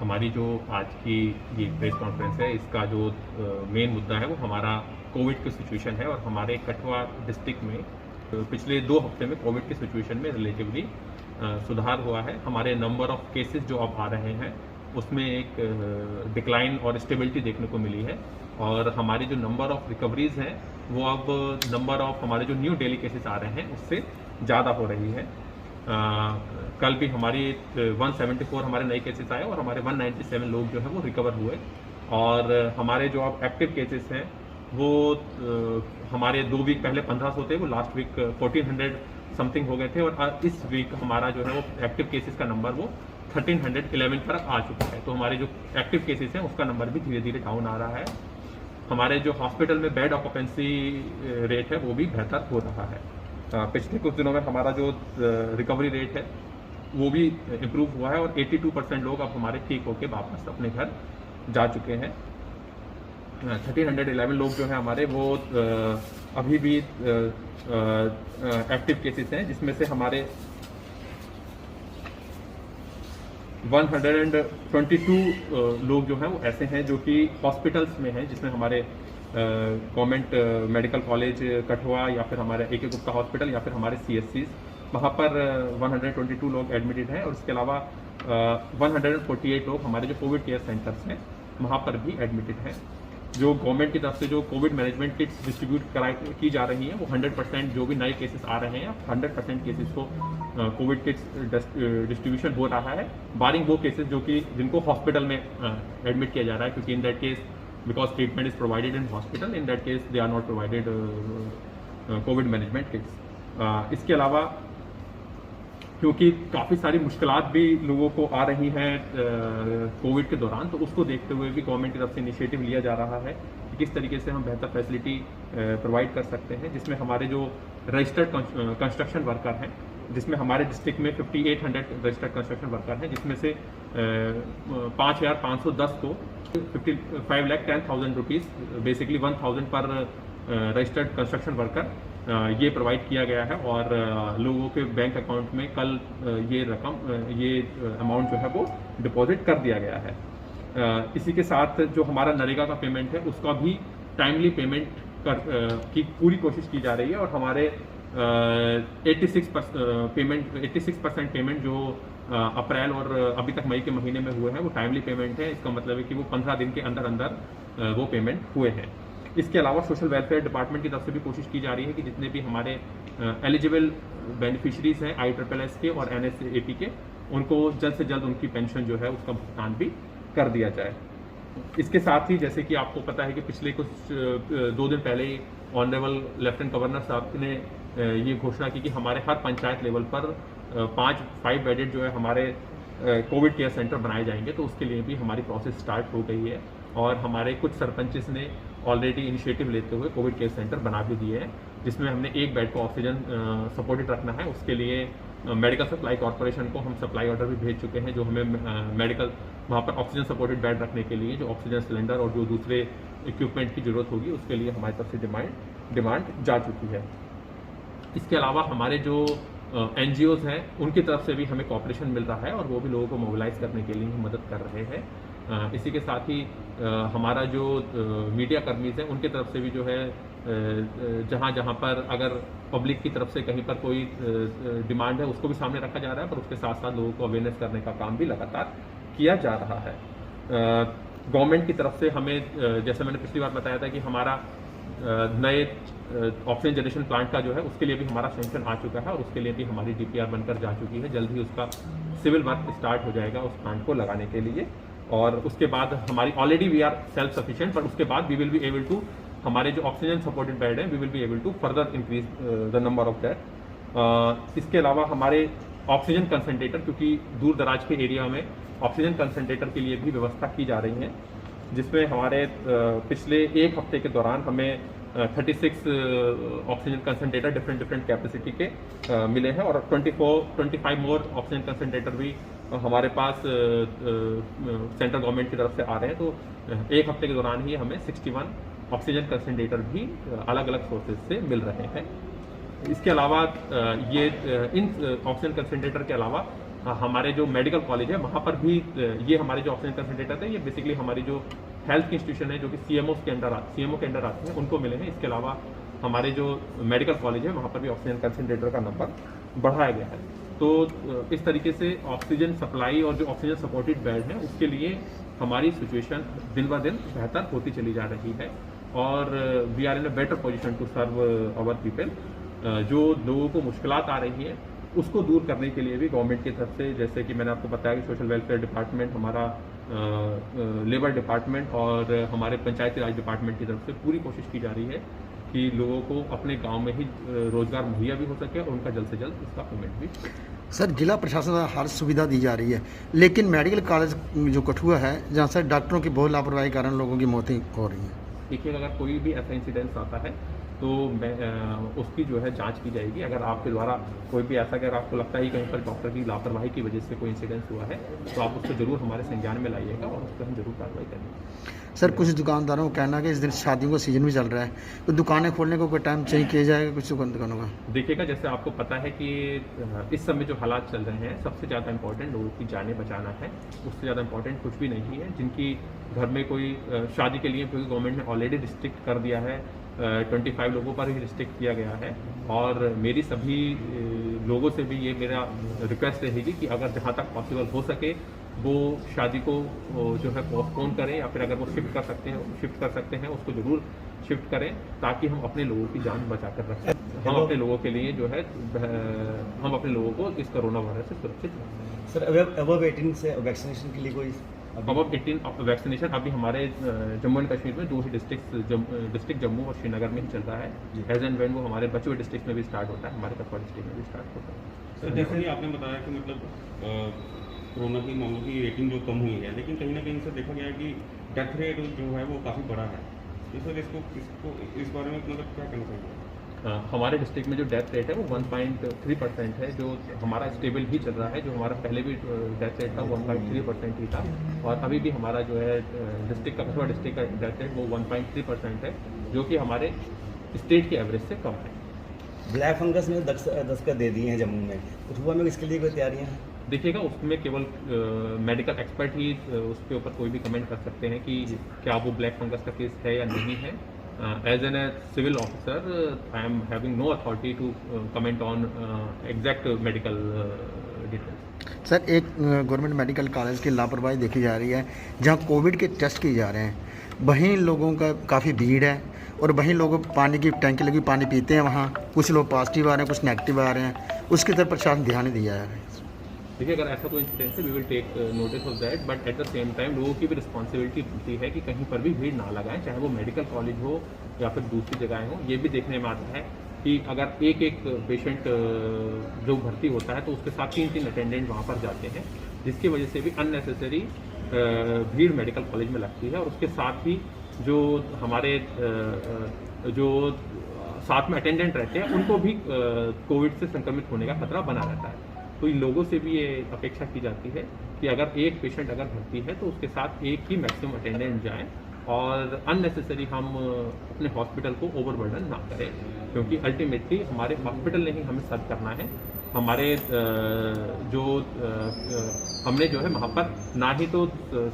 हमारी जो आज की ये प्रेस कॉन्फ्रेंस है, इसका जो मेन मुद्दा है वो हमारा कोविड की सिचुएशन है। और हमारे कठुआ डिस्ट्रिक्ट में पिछले 2 हफ्ते में कोविड की सिचुएशन में रिलेटिवली सुधार हुआ है। हमारे नंबर ऑफ केसेस जो अब आ रहे हैं उसमें एक डिक्लाइन और स्टेबिलिटी देखने को मिली है। और हमारी जो नंबर ऑफ रिकवरीज हैं वो अब नंबर ऑफ हमारे जो न्यू डेली केसेस आ रहे हैं उससे ज़्यादा हो रही है। कल भी हमारी 174 हमारे नए केसेस आए और हमारे 197 लोग जो है वो रिकवर हुए। और हमारे जो अब एक्टिव केसेस हैं वो हमारे 2 वीक पहले 1500 थे, वो लास्ट वीक 1400 समथिंग हो गए थे। और इस वीक हमारा जो है वो एक्टिव केसेस का नंबर वो 1311 पर आ चुका है। तो हमारे जो एक्टिव केसेस हैं उसका नंबर भी धीरे धीरे डाउन आ रहा है। हमारे जो हॉस्पिटल में बेड ऑक्यूपेंसी रेट है वो भी बेहतर हो रहा है। पिछले कुछ दिनों में हमारा जो रिकवरी रेट है वो भी इम्प्रूव हुआ है और 82% लोग अब हमारे ठीक होकर वापस अपने घर जा चुके हैं। 1311 लोग जो हैं हमारे वो अभी भी एक्टिव केसेस हैं, जिसमें से हमारे 122 लोग जो हैं वो ऐसे हैं जो कि हॉस्पिटल्स में हैं, जिसमें हमारे गवर्नमेंट मेडिकल कॉलेज कठुआ या फिर हमारे AK गुप्ता हॉस्पिटल या फिर हमारे CSCs, वहाँ पर 122 लोग एडमिटेड हैं। और इसके अलावा 148 लोग हमारे जो कोविड केयर सेंटर्स हैं वहाँ पर भी एडमिटेड हैं। जो गवर्नमेंट की तरफ से जो कोविड मैनेजमेंट किट्स डिस्ट्रीब्यूट की जा रही हैं वो 100% जो भी नए केसेस आ रहे हैं 100% केसेस को कोविड किट्स डिस्ट्रीब्यूशन हो रहा है, बारिंग वो केसेस जो कि जिनको हॉस्पिटल में एडमिट किया जा रहा है, क्योंकि in that case because treatment is provided in hospital, in that case they are not provided COVID management kits. इसके अलावा क्योंकि काफ़ी सारी मुश्किलात भी लोगों को आ रही हैं कोविड के दौरान, तो उसको देखते हुए भी गवर्नमेंट की तरफ से इनिशिएटिव लिया जा रहा है कि किस तरीके से हम बेहतर फैसिलिटी प्रोवाइड कर सकते हैं। जिसमें हमारे जो रजिस्टर्ड कंस्ट्रक्शन वर्कर हैं, जिसमें हमारे डिस्ट्रिक्ट में 5800 रजिस्टर्ड कंस्ट्रक्शन वर्कर हैं, जिसमें से 5510 को 5,10,000 रुपीज़ बेसिकली 1000 पर रजिस्टर्ड कंस्ट्रक्शन वर्कर ये प्रोवाइड किया गया है। और लोगों के बैंक अकाउंट में कल ये अमाउंट जो है वो डिपॉजिट कर दिया गया है। इसी के साथ जो हमारा नरेगा का पेमेंट है उसका भी टाइमली पेमेंट की पूरी कोशिश की जा रही है। और हमारे 86% पेमेंट जो अप्रैल और अभी तक मई के महीने में हुए हैं वो टाइमली पेमेंट है। इसका मतलब है कि वो 15 दिन के अंदर अंदर वो पेमेंट हुए हैं। इसके अलावा सोशल वेलफेयर डिपार्टमेंट की तरफ से भी कोशिश की जा रही है कि जितने भी हमारे एलिजिबल बेनिफिशरीज हैं ISSS के और NSAP के, उनको जल्द से जल्द उनकी पेंशन जो है उसका भुगतान भी कर दिया जाए। इसके साथ ही जैसे कि आपको पता है कि पिछले कुछ 2 दिन पहले ही ऑनरेबल लेफ्टिनेंट गवर्नर साहब ने ये घोषणा की कि हमारे हर पंचायत लेवल पर 5 बेडेड जो है हमारे कोविड केयर सेंटर बनाए जाएंगे। तो उसके लिए भी हमारी प्रोसेस स्टार्ट हो गई है और हमारे कुछ सरपंचेस ने ऑलरेडी इनिशिएटिव लेते हुए कोविड केयर सेंटर बना भी दिए हैं, जिसमें हमने एक बेड को ऑक्सीजन सपोर्टेड रखना है। उसके लिए मेडिकल सप्लाई कॉर्पोरेशन को हम सप्लाई ऑर्डर भी भेज चुके हैं, जो हमें मेडिकल वहाँ पर ऑक्सीजन सपोर्टेड बेड रखने के लिए जो ऑक्सीजन सिलेंडर और जो दूसरे इक्विपमेंट की जरूरत होगी उसके लिए हमारी तरफ से डिमांड जा चुकी है। इसके अलावा हमारे जो NGOs हैं उनकी तरफ से भी हमें कॉपरेशन मिल रहा है और वो भी लोगों को मोबिलाइज करने के लिए मदद कर रहे हैं। इसी के साथ ही हमारा जो मीडिया कर्मीज हैं उनके तरफ से भी जो है जहाँ जहाँ पर अगर पब्लिक की तरफ से कहीं पर कोई डिमांड है उसको भी सामने रखा जा रहा है, पर उसके साथ साथ लोगों को अवेयरनेस करने का काम भी लगातार किया जा रहा है। गवर्नमेंट की तरफ से हमें जैसे मैंने पिछली बार बताया था कि हमारा नए ऑक्सीजन जनरेशन प्लांट का जो है उसके लिए भी हमारा सेंक्शन आ चुका है और उसके लिए भी हमारी DPR बनकर जा चुकी है। जल्द ही उसका सिविल वर्क स्टार्ट हो जाएगा उस प्लांट को लगाने के लिए। और उसके बाद हमारी already we are self sufficient, पर उसके बाद we will be able to हमारे जो ऑक्सीजन सपोर्टेड बेड है we will be able to further increase the number of that. इसके अलावा हमारे ऑक्सीजन कंसनट्रेटर, क्योंकि दूर दराज के एरिया में ऑक्सीजन कंसनट्रेटर के लिए भी व्यवस्था की जा रही है, जिसमें हमारे पिछले 1 हफ्ते के दौरान हमें 36 ऑक्सीजन कंसनट्रेटर डिफरेंट कैपेसिटी के मिले हैं और 25 मोर ऑक्सीजन कंसनट्रेटर भी हमारे पास सेंट्रल गवर्नमेंट की तरफ से आ रहे हैं। तो 1 हफ्ते के दौरान ही हमें 61 ऑक्सीजन कंसनट्रेटर भी अलग अलग सोर्सेज से मिल रहे हैं। इसके अलावा इन ऑक्सीजन कंसनट्रेटर के अलावा हमारे जो मेडिकल कॉलेज है वहाँ पर भी ये हमारे जो ऑक्सीजन कंसनट्रेटर थे ये बेसिकली हमारी जो हेल्थ की इंस्टीट्यूशन है जो कि सीएमओ के अंडर आते हैं उनको मिले हैं। इसके अलावा हमारे जो मेडिकल कॉलेज है वहाँ पर भी ऑक्सीजन कंसनट्रेटर का नंबर बढ़ाया गया है। तो इस तरीके से ऑक्सीजन सप्लाई और जो ऑक्सीजन सपोर्टेड बेड है उसके लिए हमारी सिचुएशन दिन ब दिन बेहतर होती चली जा रही है और we are in a better position to serve our people. जो लोगों को मुश्किलात आ रही है उसको दूर करने के लिए भी गवर्नमेंट की तरफ से, जैसे कि मैंने आपको बताया कि सोशल वेलफेयर डिपार्टमेंट, हमारा लेबर डिपार्टमेंट और हमारे पंचायती राज डिपार्टमेंट की तरफ से पूरी कोशिश की जा रही है कि लोगों को अपने गांव में ही रोजगार मुहैया भी हो सके और उनका जल्द से जल्द उसका पेमेंट भी। सर, जिला प्रशासन द्वारा हर सुविधा दी जा रही है, लेकिन मेडिकल कॉलेज जो कठुआ है जहाँ से डॉक्टरों की बहुत लापरवाही के कारण लोगों की मौतें हो रही हैं। देखिए, अगर कोई भी ऐसा इंसिडेंस आता है तो उसकी जो है जांच की जाएगी। अगर आपके द्वारा कोई भी ऐसा, अगर आपको लगता है कि कहीं पर डॉक्टर की लापरवाही की वजह से कोई इंसिडेंस हुआ है तो आप उसको जरूर हमारे संज्ञान में लाइएगा और उस पर हम जरूर कार्रवाई करेंगे। सर, कुछ दुकानदारों का कहना है कि इस दिन शादियों का सीजन भी चल रहा है, तो दुकानें खोलने को कोई टाइम चाहिए किया जाएगा कुछ दुकानों का? देखिएगा, जैसे आपको पता है कि इस समय जो हालात चल रहे हैं सबसे ज़्यादा इंपॉर्टेंट लोगों की जानें बचाना है, उससे ज़्यादा इंपॉर्टेंट कुछ भी नहीं है। जिनकी घर में कोई शादी के लिए, क्योंकि गवर्नमेंट ने ऑलरेडी रिस्ट्रिक्ट कर दिया है, 25 लोगों पर ही रिस्ट्रिक्ट किया गया है और मेरी सभी लोगों से भी ये मेरा रिक्वेस्ट रहेगी कि अगर जहाँ तक पॉसिबल हो सके वो शादी को जो है पोस्टपोन करें या फिर अगर वो शिफ्ट कर सकते हैं उसको ज़रूर शिफ्ट करें ताकि हम अपने लोगों की जान बचा कर रखें। हम अपने लोगों के लिए जो है हम अपने लोगों को इस कोरोना वायरस से सुरक्षित रखें। सर, अबव 18 से वैक्सीनेशन के लिए कोई अबव 18 वैक्सीनेशन अभी हमारे जम्मू एंड कश्मीर में 2 ही डिस्ट्रिक्ट जम्मू और श्रीनगर में ही चल रहा है। एज एंड व्हेन वो हमारे बचे हुए डिस्ट्रिक्ट में भी स्टार्ट होता है, हमारे कठुआ डिस्ट्रिक्ट में भी स्टार्ट होता है। सर, जैसे कि आपने बताया कि मतलब कोरोना की मामलों की रेटिंग जो कम हुई है, लेकिन कहीं ना कहीं से देखा गया है कि डेथ रेट जो है वो काफ़ी बड़ा है। सर, इसको इस बारे में मतलब क्या कहना चाहिए? हमारे डिस्ट्रिक्ट में जो डेथ रेट है वो 1.3% है, जो हमारा स्टेबल ही चल रहा है। जो हमारा पहले भी डेथ रेट था 1.3% ही था और अभी भी हमारा जो है कठुआ डिस्ट्रिक्ट का डेथ रेट वो 1.3% है, जो कि हमारे स्टेट के एवरेज से कम है। ब्लैक फंगस में दस्तक दे दिए हैं जम्मू में, कठुआ में इसके लिए कोई तैयारियां हैं? देखिएगा, उसमें केवल मेडिकल एक्सपर्ट ही उसके ऊपर कोई भी कमेंट कर सकते हैं कि क्या वो ब्लैक फंगस का केस है या नहीं है। As an civil officer I am having no authority to comment on exact medical details. Sir, एक गवर्नमेंट मेडिकल कॉलेज की लापरवाही देखी जा रही है जहां कोविड के टेस्ट किए जा रहे हैं, वहीं लोगों का काफ़ी भीड़ है और वहीं लोग पानी की टैंकी लगी पानी पीते हैं, वहाँ कुछ लोग पॉजिटिव आ रहे हैं, कुछ नेगेटिव आ रहे हैं, उसकी तरफ प्रशासन ध्यान नहीं दिया जा रहा है। देखिए, अगर ऐसा कोई इंसिडेंट है we will take notice of that, but at the same time लोगों की भी रिस्पॉन्सिबिलिटी बनती है कि कहीं पर भी भीड़ ना लगाएं, चाहे वो मेडिकल कॉलेज हो या फिर दूसरी जगहें हो। ये भी देखने में आता है कि अगर एक पेशेंट जो भर्ती होता है तो उसके साथ 3 अटेंडेंट वहाँ पर जाते हैं, जिसकी वजह से भी अननेसेसरी भीड़ मेडिकल कॉलेज में लगती है और उसके साथ ही जो हमारे जो साथ में अटेंडेंट रहते हैं उनको भी कोविड से संक्रमित होने का खतरा बना रहता है। तो इन लोगों से भी ये अपेक्षा की जाती है कि अगर एक पेशेंट अगर भर्ती है तो उसके साथ एक ही मैक्सिमम अटेंडेंट जाएं और अननेसेसरी हम अपने हॉस्पिटल को ओवरबर्डन ना करें, क्योंकि अल्टीमेटली हमारे हॉस्पिटल ने ही हमें सर्व करना है। हमारे हमने जो है वहाँ पर ना ही तो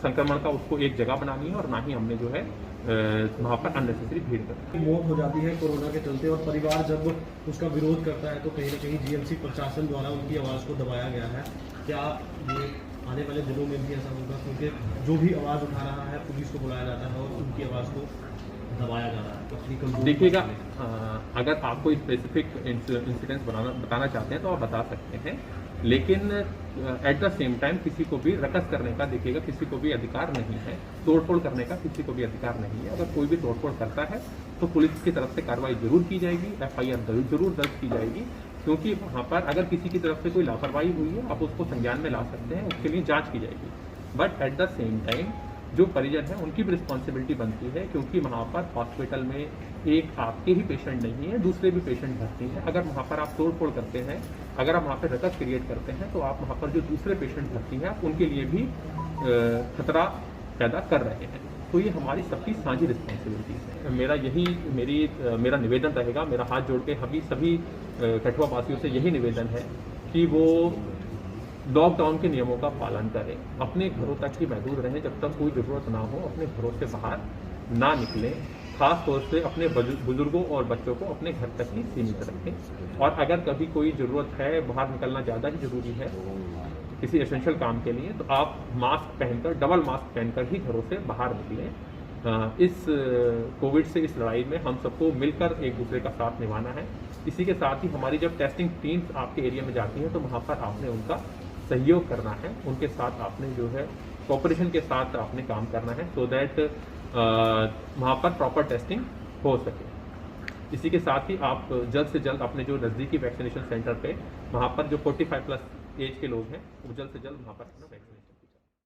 संक्रमण का उसको एक जगह बनानी है और ना ही हमने जो है वहाँ पर अननेसेसरी भीड़ करनी है। मौत हो जाती है कोरोना के चलते और परिवार जब उसका विरोध करता है तो कहीं ना कहीं जीएमसी प्रशासन द्वारा उनकी आवाज़ को दबाया गया है। क्या ये आने वाले दिनों में भी ऐसा होगा, क्योंकि जो भी आवाज़ उठा रहा है पुलिस को बुलाया जाता है और उनकी आवाज़ को दबाया जा रहा है? देखिएगा, अगर आप कोई स्पेसिफिक इंसिडेंट्स बताना चाहते हैं तो आप बता सकते हैं, लेकिन एट द सेम टाइम किसी को भी रकस करने का, देखिएगा, किसी को भी अधिकार नहीं है, तोड़फोड़ करने का किसी को भी अधिकार नहीं है। अगर कोई भी तोड़फोड़ करता है तो पुलिस की तरफ से कार्रवाई जरूर की जाएगी, FIR जरूर दर्ज की जाएगी, क्योंकि वहाँ पर अगर किसी की तरफ से कोई लापरवाही हुई है आप उसको संज्ञान में ला सकते हैं, उसके लिए जाँच की जाएगी। But at the same time जो परिजन है उनकी भी रिस्पॉन्सिबिलिटी बनती है, क्योंकि वहाँ पर हॉस्पिटल में एक आपके ही पेशेंट नहीं है, दूसरे भी पेशेंट भर्ती हैं। अगर वहाँ पर आप तोड़फोड़ करते हैं, अगर आप वहाँ पर रकस क्रिएट करते हैं तो आप वहाँ पर जो दूसरे पेशेंट भर्ती हैं आप उनके लिए भी खतरा पैदा कर रहे हैं। तो ये हमारी सबकी साझी रिस्पॉन्सिबिलिटीज है। मेरा निवेदन रहेगा, मेरा हाथ जोड़ के सभी कठुआ वासियों से यही निवेदन है कि वो लॉकडाउन के नियमों का पालन करें, अपने घरों तक ही महदूद रहें जब तक कोई ज़रूरत ना हो, अपने घरों से बाहर ना निकलें, खास तौर से अपने बुजुर्गों और बच्चों को अपने घर तक ही सीमित रखें। और अगर कभी कोई ज़रूरत है, बाहर निकलना ज़्यादा ही ज़रूरी है किसी एसेंशियल काम के लिए, तो आप मास्क पहनकर, डबल मास्क पहनकर ही घरों से बाहर निकलें। इस कोविड से इस लड़ाई में हम सबको मिलकर एक दूसरे का साथ निभाना है। इसी के साथ ही हमारी जब टेस्टिंग टीम्स आपके एरिया में जाती हैं तो वहाँ पर आपने उनका सहयोग करना है, उनके साथ आपने जो है कोऑपरेशन के साथ आपने काम करना है, सो दैट वहाँ पर प्रॉपर टेस्टिंग हो सके। इसी के साथ ही आप जल्द से जल्द अपने जो नज़दीकी वैक्सीनेशन सेंटर पे, वहाँ पर जो 45+ एज के लोग हैं, वो जल्द से जल्द वहाँ पर अपना वैक्सीनेशन